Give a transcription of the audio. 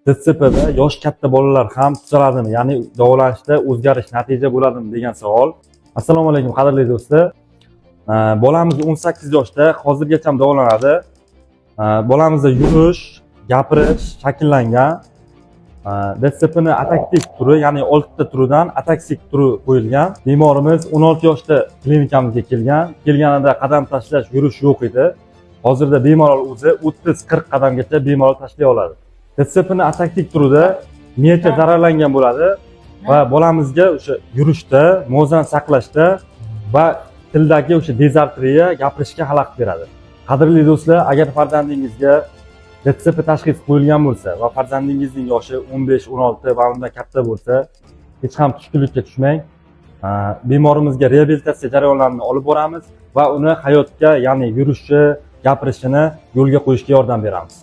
DTSPda yosh katta bolalar ham tuzaladimi, ya'ni davolanishda o'zgarish, natija bo'ladimi degan savol. Assalomu alaykum qadrli do'stlar. Bolamiz 18 yoshda, hozirgacha ham davolanadi. Bolamizda yurish, gapirish shakllangan. DTSPni ataktik turi, ya'ni 6 ta turidan ataksik turi qo'yilgan. Bemorimiz 16 yoshda klinikamizga kelgan. Kelganida qadam tashlash, yurish yo'q edi. Hozirda bemorlar o'zi 30-40 qadamgacha bemalol tashlay oladi. DTSPni ataktik turida miyacha zararlangan bo'ladi va bolamizga o'sha yurishda, muvozanat saqlashda va tildagi o'sha dezartriya, gapirishga xalaqit beradi. Qadrli do'stlar, agar farzandingizga DTSP tashxisi qo'yilgan bo'lsa va farzandingizning yoshi 15, 16 va undan katta bo'lsa, hech ham tushkunlikka tushmang. Bemorimizga reabilitatsiya jarayonlarini olib boramiz va uni hayotga, ya'ni yurishi, gapirishini yo'lga qo'yishga yordam beramiz.